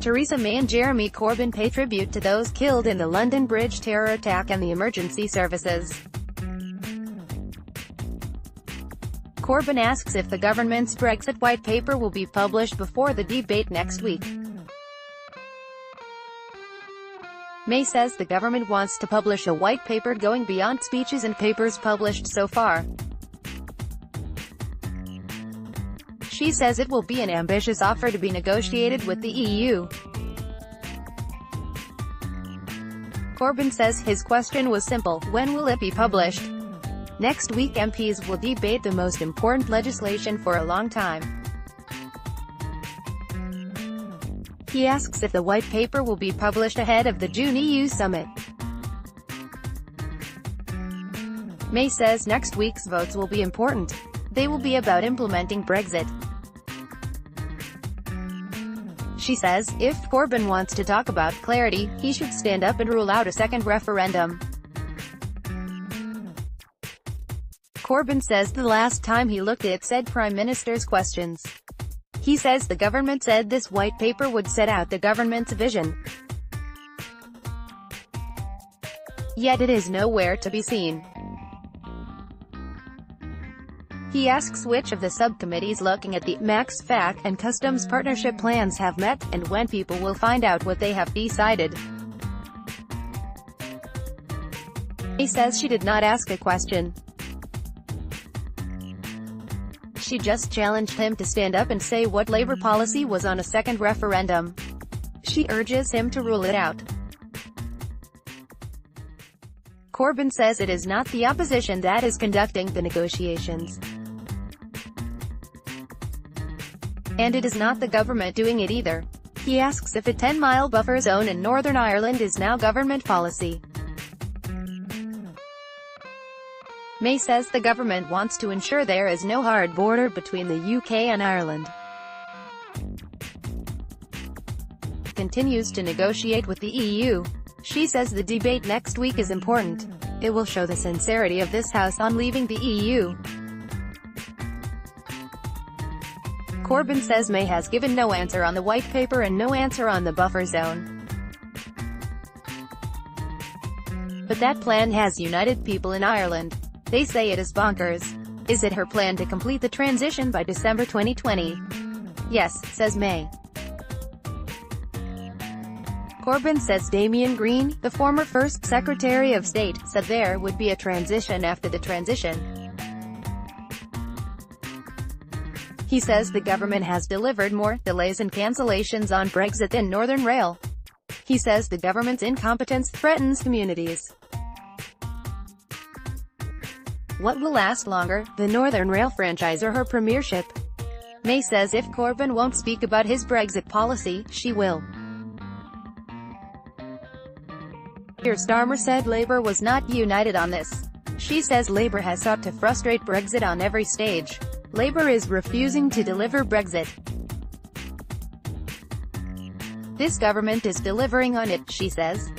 Theresa May and Jeremy Corbyn pay tribute to those killed in the London Bridge terror attack and the emergency services. Corbyn asks if the government's Brexit white paper will be published before the debate next week. May says the government wants to publish a white paper going beyond speeches and papers published so far. She says it will be an ambitious offer to be negotiated with the EU. Corbyn says his question was simple: when will it be published? Next week MPs will debate the most important legislation for a long time. He asks if the white paper will be published ahead of the June EU summit. May says next week's votes will be important. They will be about implementing Brexit. She says, if Corbyn wants to talk about clarity, he should stand up and rule out a second referendum. Corbyn says the last time he looked it said Prime Minister's questions. He says the government said this white paper would set out the government's vision. Yet it is nowhere to be seen. He asks which of the subcommittees looking at the Max FAC and Customs Partnership plans have met, and when people will find out what they have decided. He says she did not ask a question. She just challenged him to stand up and say what Labour policy was on a second referendum. She urges him to rule it out. Corbyn says it is not the opposition that is conducting the negotiations. And it is not the government doing it either. He asks if a 10-mile buffer zone in Northern Ireland is now government policy. May says the government wants to ensure there is no hard border between the UK and Ireland. Continues to negotiate with the EU. She says the debate next week is important. It will show the sincerity of this House on leaving the EU. Corbyn says May has given no answer on the white paper and no answer on the buffer zone. But that plan has united people in Ireland. They say it is bonkers. Is it her plan to complete the transition by December 2020? Yes, says May. Corbyn says Damien Green, the former First Secretary of State, said there would be a transition after the transition. He says the government has delivered more delays and cancellations on Brexit than Northern Rail. He says the government's incompetence threatens communities. What will last longer, the Northern Rail franchise or her premiership? May says if Corbyn won't speak about his Brexit policy, she will. Keir Starmer said Labour was not united on this. She says Labour has sought to frustrate Brexit on every stage. Labour is refusing to deliver Brexit. This government is delivering on it, she says.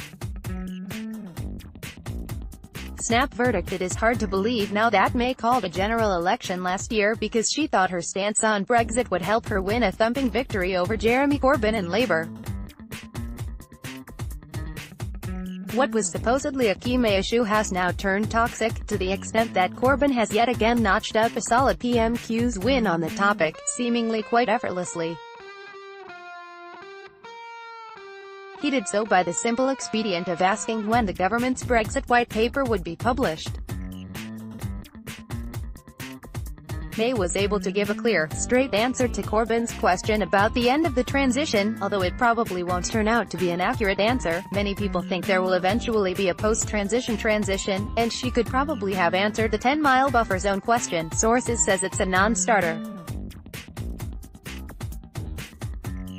Snap verdict: it is hard to believe now that May called a general election last year because she thought her stance on Brexit would help her win a thumping victory over Jeremy Corbyn and Labour. What was supposedly a key May issue has now turned toxic, to the extent that Corbyn has yet again notched up a solid PMQs win on the topic, seemingly quite effortlessly. He did so by the simple expedient of asking when the government's Brexit white paper would be published. May was able to give a clear, straight answer to Corbyn's question about the end of the transition, although it probably won't turn out to be an accurate answer. Many people think there will eventually be a post-transition transition, and she could probably have answered the 10-mile buffer zone question. Sources says it's a non-starter.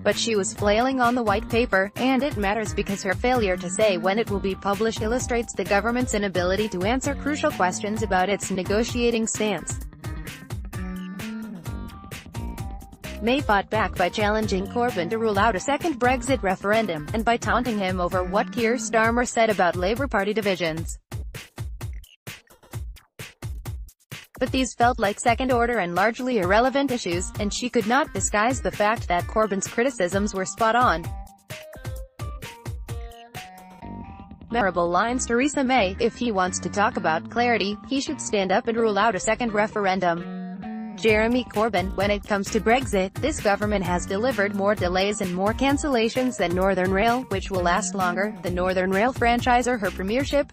But she was flailing on the white paper, and it matters because her failure to say when it will be published illustrates the government's inability to answer crucial questions about its negotiating stance. May fought back by challenging Corbyn to rule out a second Brexit referendum, and by taunting him over what Keir Starmer said about Labour Party divisions. But these felt like second-order and largely irrelevant issues, and she could not disguise the fact that Corbyn's criticisms were spot on. Memorable lines. Theresa May: if he wants to talk about clarity, he should stand up and rule out a second referendum. Jeremy Corbyn: when it comes to Brexit, this government has delivered more delays and more cancellations than Northern Rail, which will last longer. The Northern Rail franchise or her premiership?